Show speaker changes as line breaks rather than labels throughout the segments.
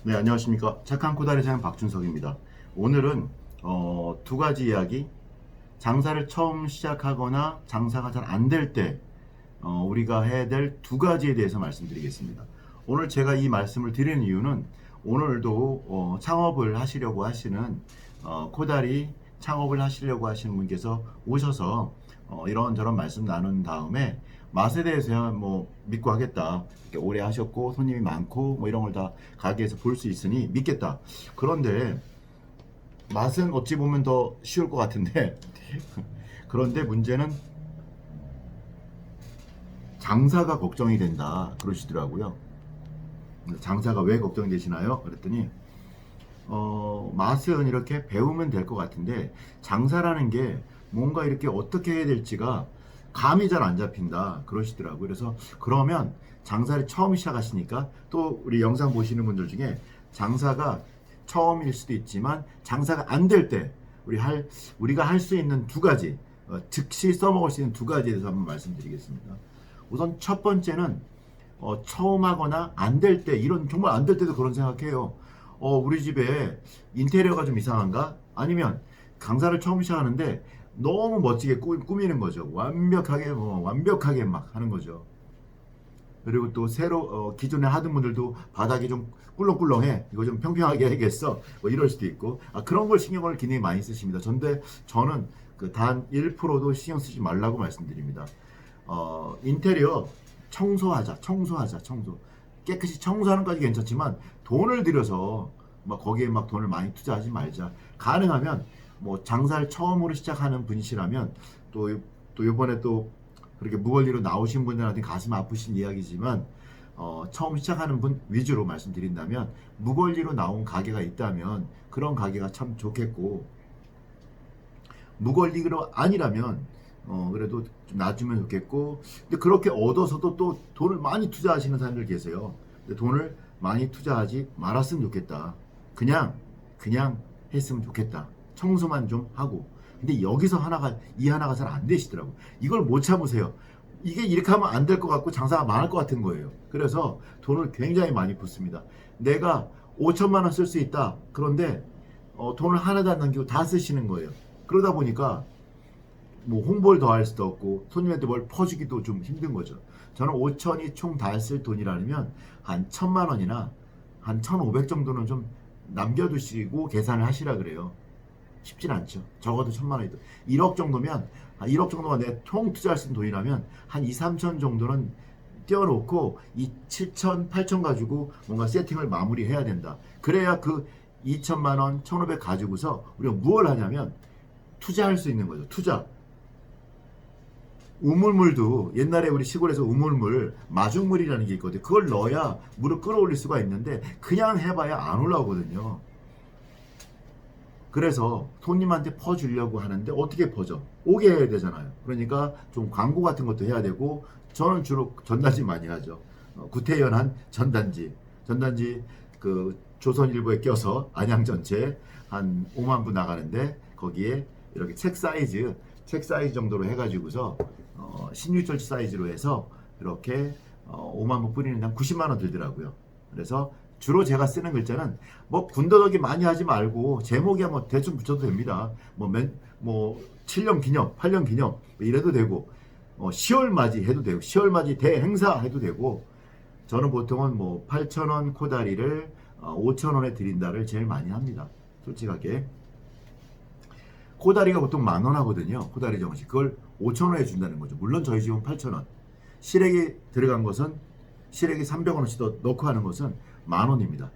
네, 안녕하십니까. 착한 코다리 사장 박준석입니다. 오늘은 두 가지 이야기, 장사를 처음 시작하거나 장사가 잘 안 될 때 우리가 해야 될 두 가지에 대해서 말씀드리겠습니다. 오늘 제가 이 말씀을 드리는 이유는 오늘도 창업을 하시려고 하시는 코다리 창업을 하시려고 하시는 분께서 오셔서 이런저런 말씀 나눈 다음에 맛에 대해서 뭐 믿고 하겠다. 이렇게 오래 하셨고 손님이 많고 뭐 이런 걸 다 가게에서 볼 수 있으니 믿겠다. 그런데 맛은 어찌 보면 더 쉬울 것 같은데 그런데 문제는 장사가 걱정이 된다 그러시더라고요. 장사가 왜 걱정이 되시나요? 그랬더니 맛은 이렇게 배우면 될 것 같은데 장사라는 게 뭔가 이렇게 어떻게 해야 될지가 감이 잘 안 잡힌다 그러시더라고요. 그래서 그러면 장사를 처음 시작하시니까 또 우리 영상 보시는 분들 중에 장사가 처음일 수도 있지만 장사가 안 될 때 우리가 할 수 있는 두 가지 즉시 써먹을 수 있는 두 가지에 대해서 한번 말씀드리겠습니다. 우선 첫 번째는 처음 하거나 안 될 때, 이런 정말 안 될 때도 그런 생각해요. 우리 집에 인테리어가 좀 이상한가? 아니면 강사를 처음 시작하는데 너무 멋지게 꾸미는 거죠. 완벽하게 막 하는 거죠. 그리고 또 새로 기존에 하던 분들도 바닥이 좀 꿀렁꿀렁해, 이거 좀 평평하게 해야겠어, 뭐 이럴 수도 있고, 그런 걸 신경을 굉장히 많이 쓰십니다. 저는 그 단 1%도 신경 쓰지 말라고 말씀드립니다. 인테리어 청소. 깨끗이 청소하는 까지 괜찮지만 돈을 들여서 막 거기에 막 돈을 많이 투자하지 말자. 가능하면 뭐 장사를 처음으로 시작하는 분이시라면 또 이번에 또 그렇게 무권리로 나오신 분들한테 가슴 아프신 이야기지만 처음 시작하는 분 위주로 말씀드린다면 무권리로 나온 가게가 있다면 그런 가게가 참 좋겠고, 무권리로 아니라면 그래도 좀 놔주면 좋겠고, 근데 그렇게 얻어서도 또 돈을 많이 투자하시는 사람들 계세요. 근데 돈을 많이 투자하지 말았으면 좋겠다. 그냥 했으면 좋겠다. 청소만 좀 하고. 근데 여기서 이 하나가 잘 안 되시더라고. 이걸 못 참으세요. 이게 이렇게 하면 안 될 것 같고 장사가 망할 것 같은 거예요. 그래서 돈을 굉장히 많이 붓습니다. 내가 5천만 원 쓸 수 있다. 그런데 돈을 하나도 안 남기고 다 쓰시는 거예요. 그러다 보니까 뭐 홍보를 더 할 수도 없고 손님한테 뭘 퍼주기도 좀 힘든 거죠. 저는 5천이 총 다 쓸 돈이라면 한 1,000만 원이나 한 1,500 정도는 좀 남겨두시고 계산을 하시라 그래요. 쉽진 않죠. 적어도 1,000만 원이도 1억 정도면 1억 정도가 내 총 투자할 수 있는 돈이라면 한 2, 3천 정도는 떼어놓고 이 7천, 8천 가지고 뭔가 세팅을 마무리해야 된다. 그래야 그 2천만 원, 1,500 가지고서 우리가 무엇을 하냐면 투자할 수 있는 거죠. 투자. 우물물도 옛날에 우리 시골에서 우물물, 마중물이라는 게 있거든요. 그걸 넣어야 물을 끌어올릴 수가 있는데 그냥 해봐야 안 올라오거든요. 그래서 손님한테 퍼주려고 하는데 어떻게 퍼져? 오게 해야 되잖아요. 그러니까 좀 광고 같은 것도 해야 되고, 저는 주로 전단지 많이 하죠. 구태연한 전단지 그 조선일보에 껴서 안양 전체 한 5만 부 나가는데 거기에 이렇게 책 사이즈 정도로 해가지고서 신유철 사이즈로 해서 이렇게 5만 부 뿌리는 한 90만 원 들더라고요. 그래서 주로 제가 쓰는 글자는 뭐 군더더기 많이 하지 말고 제목에 뭐 대충 붙여도 됩니다. 뭐 7년 기념, 8년 기념 뭐 이래도 되고, 10월 맞이 해도 되고, 10월 맞이 대행사 해도 되고, 저는 보통은 뭐 8,000원 코다리를 5,000원에 드린다를 제일 많이 합니다. 솔직하게. 코다리가 보통 10,000원 하거든요. 코다리 정식. 그걸 5,000원에 준다는 거죠. 물론 저희 집은 8,000원. 시래기 들어간 것은, 시래기 300원어치 더 넣고 하는 것은 10,000원입니다.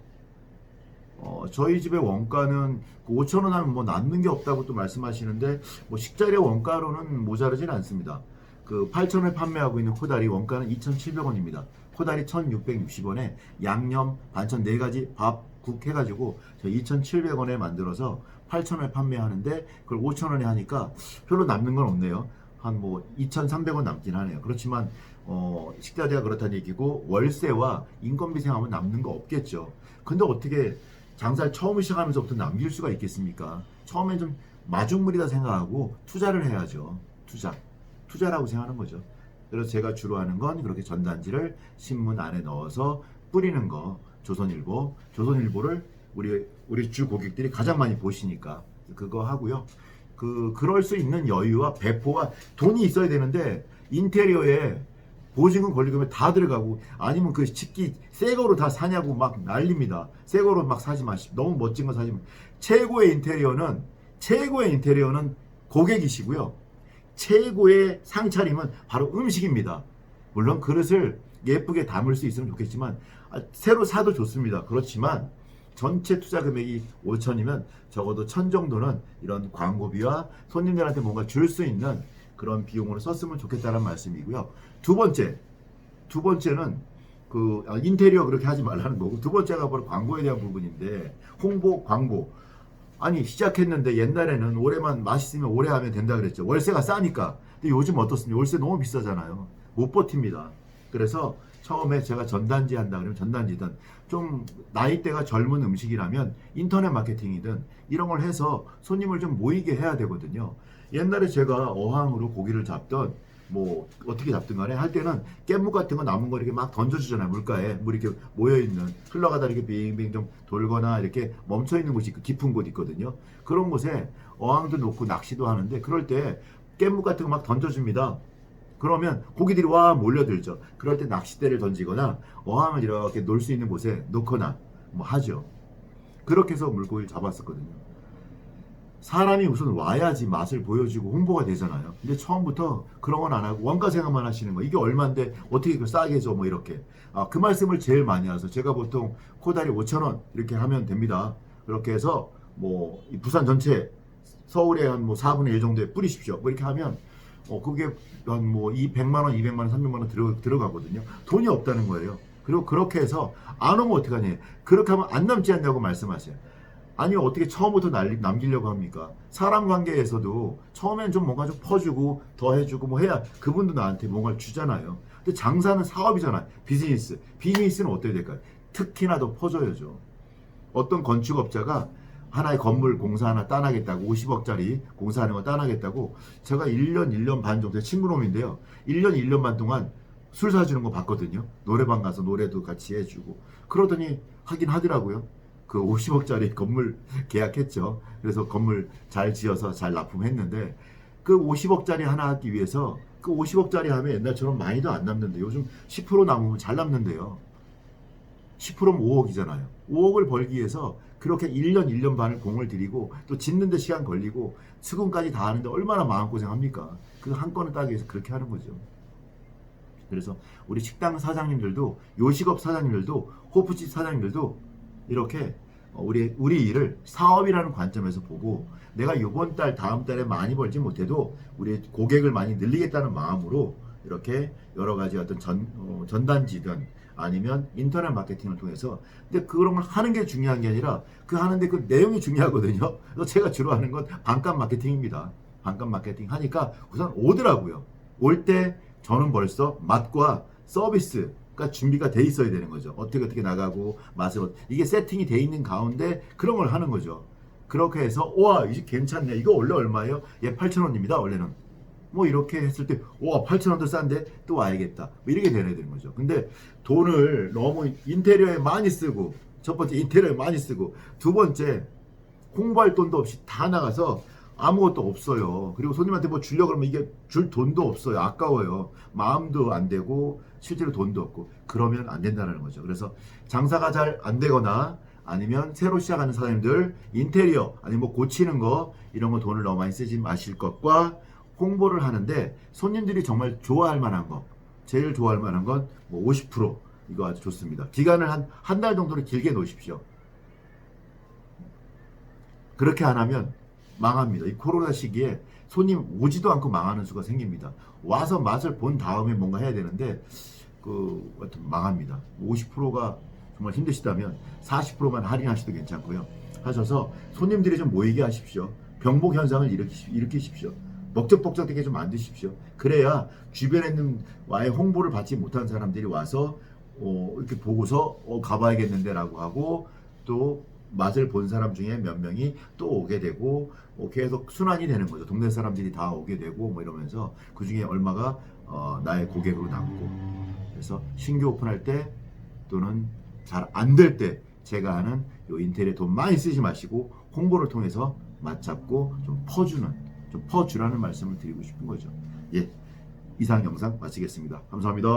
저희 집의 원가는 5,000원 하면 뭐 남는 게 없다고 또 말씀하시는데, 뭐 식자재 원가로는 모자르진 않습니다. 그 8,000원에 판매하고 있는 코다리 원가는 2,700원입니다. 코다리 1,660원에 양념, 반찬 4가지, 밥, 국 해가지고 저 2,700원에 만들어서 8,000원에 판매하는데 그걸 5,000원에 하니까 별로 남는 건 없네요. 한 뭐 2,300원 남긴 하네요. 그렇지만 식자재가 그렇다는 얘기고 월세와 인건비 생각하면 남는 거 없겠죠. 근데 어떻게 장사를 처음 시작하면서부터 남길 수가 있겠습니까? 처음엔 좀 마중물이다 생각하고 투자를 해야죠. 투자라고 생각하는 거죠. 그래서 제가 주로 하는 건 그렇게 전단지를 신문 안에 넣어서 뿌리는 거, 조선일보를 우리 주 고객들이 가장 많이 보시니까 그거 하고요. 그럴 수 있는 여유와 배포와 돈이 있어야 되는데 인테리어에 보증금 권리금에 다 들어가고 아니면 그 식기 새 거로 다 사냐고 막 난립니다. 새 거로 막 사지 마십시오. 너무 멋진 거 사지 마십시오. 최고의 인테리어는 고객이시고요. 최고의 상차림은 바로 음식입니다. 물론 그릇을 예쁘게 담을 수 있으면 좋겠지만 새로 사도 좋습니다. 그렇지만 전체 투자 금액이 5천이면 적어도 1,000 정도는 이런 광고비와 손님들한테 뭔가 줄 수 있는 그런 비용으로 썼으면 좋겠다는 말씀이고요. 두 번째는 인테리어 그렇게 하지 말라는 거고, 두 번째가 바로 광고에 대한 부분인데, 홍보 광고. 아니 시작했는데 옛날에는 올해만 맛있으면 오래 하면 된다 그랬죠. 월세가 싸니까. 근데 요즘 어떻습니까? 월세 너무 비싸잖아요. 못 버팁니다. 그래서 처음에 제가 전단지 한다 그러면 전단지든 좀 나이대가 젊은 음식이라면 인터넷 마케팅이든 이런 걸 해서 손님을 좀 모이게 해야 되거든요. 옛날에 제가 어항으로 고기를 잡던 뭐 어떻게 잡든 간에 할 때는 깻묵 같은 거 남은 거 이렇게 막 던져주잖아요. 물가에 물 이렇게 모여있는, 흘러가다 이렇게 빙빙 좀 돌거나 이렇게 멈춰있는 곳이 깊은 곳 있거든요. 그런 곳에 어항도 놓고 낚시도 하는데 그럴 때 깻묵 같은 거 막 던져줍니다. 그러면 고기들이 와 몰려들죠. 그럴 때 낚싯대를 던지거나 어항을 이렇게 놓을 수 있는 곳에 놓거나 뭐 하죠. 그렇게 해서 물고기를 잡았었거든요. 사람이 우선 와야지 맛을 보여주고 홍보가 되잖아요. 근데 처음부터 그런 건 안 하고 원가 생각만 하시는 거. 이게 얼마인데 어떻게 그걸 싸게 줘 뭐 이렇게. 그 말씀을 제일 많이 하셔서 제가 보통 코다리 5,000원 이렇게 하면 됩니다. 그렇게 해서 뭐 부산 전체 서울에 한 뭐 4분의 1 정도에 뿌리십시오. 뭐 이렇게 하면 그게 한 뭐 100만 원, 200만 원, 300만 원 들어가거든요. 돈이 없다는 거예요. 그리고 그렇게 해서 안 오면 어떡하니? 그렇게 하면 안 남지 않냐고 말씀하세요. 아니 어떻게 처음부터 남기려고 합니까? 사람 관계에서도 처음엔 좀 뭔가 좀 퍼주고 더 해주고 뭐 해야 그분도 나한테 뭔가를 주잖아요. 근데 장사는 사업이잖아요. 비즈니스는 어떻게 될까요? 특히나 더 퍼줘야죠. 어떤 건축업자가 하나의 건물 공사 하나 따나겠다고 50억짜리 공사하는 거 따나겠다고 제가 1년 반 정도의 친구놈인데요. 1년 반 동안 술 사주는 거 봤거든요. 노래방 가서 노래도 같이 해주고 그러더니 하긴 하더라고요. 그 50억짜리 건물 계약했죠. 그래서 건물 잘 지어서 잘 납품했는데 그 50억짜리 하나 하기 위해서 그 50억짜리 하면 옛날처럼 많이도 안 남는데 요즘 10% 남으면 잘 남는데요. 10%면 5억이잖아요. 5억을 벌기 위해서 그렇게 1년 반을 공을 들이고 또 짓는데 시간 걸리고 수금까지 다 하는데 얼마나 마음고생합니까? 그 한 건을 따기 위해서 그렇게 하는 거죠. 그래서 우리 식당 사장님들도 요식업 사장님들도 호프집 사장님들도 이렇게 우리 일을 사업이라는 관점에서 보고 내가 이번 달 다음 달에 많이 벌지 못해도 우리 고객을 많이 늘리겠다는 마음으로 이렇게 여러 가지 어떤 전단지든 아니면 인터넷 마케팅을 통해서 근데 그런 걸 하는 게 중요한 게 아니라 그 하는데 그 내용이 중요하거든요. 그래서 제가 주로 하는 건 반값 마케팅입니다. 반값 마케팅 하니까 우선 오더라고요. 올 때 저는 벌써 맛과 서비스가 준비가 돼 있어야 되는 거죠. 어떻게 나가고 맛을 이게 세팅이 돼 있는 가운데 그런 걸 하는 거죠. 그렇게 해서 와 이제 괜찮네. 이거 원래 얼마예요? 예 8,000원입니다. 원래는. 뭐 이렇게 했을 때 와 8,000원도 싼데 또 와야겠다. 뭐 이렇게 돼야 되는 거죠. 근데 돈을 너무 인테리어에 많이 쓰고 첫 번째 인테리어에 많이 쓰고 두 번째 홍보할 돈도 없이 다 나가서 아무것도 없어요. 그리고 손님한테 뭐 주려고 그러면 이게 줄 돈도 없어요. 아까워요. 마음도 안 되고 실제로 돈도 없고 그러면 안 된다는 거죠. 그래서 장사가 잘 안 되거나 아니면 새로 시작하는 사장님들 인테리어 아니면 뭐 고치는 거 이런 거 돈을 너무 많이 쓰지 마실 것과 홍보를 하는데 손님들이 정말 좋아할 만한 거 제일 좋아할 만한 건 뭐 50% 이거 아주 좋습니다. 기간을 한 달 정도를 길게 놓으십시오. 그렇게 안 하면 망합니다. 이 코로나 시기에 손님 오지도 않고 망하는 수가 생깁니다. 와서 맛을 본 다음에 뭔가 해야 되는데 하여튼 망합니다. 50%가 정말 힘드시다면 40%만 할인하셔도 괜찮고요. 하셔서 손님들이 좀 모이게 하십시오. 병복 현상을 일으키십시오. 먹적벅적되게 좀 만드십시오. 그래야 주변에 있는 와의 홍보를 받지 못한 사람들이 와서 이렇게 보고서 가봐야겠는데 라고 하고 또 맛을 본 사람 중에 몇 명이 또 오게 되고 계속 순환이 되는 거죠. 동네 사람들이 다 오게 되고 뭐 이러면서 그 중에 얼마가 나의 고객으로 남고 그래서 신규 오픈할 때 또는 잘 안 될 때 제가 하는 요 인테리어 돈 많이 쓰지 마시고 홍보를 통해서 맞잡고 좀 퍼주라는 말씀을 드리고 싶은 거죠. 예, 이상 영상 마치겠습니다. 감사합니다.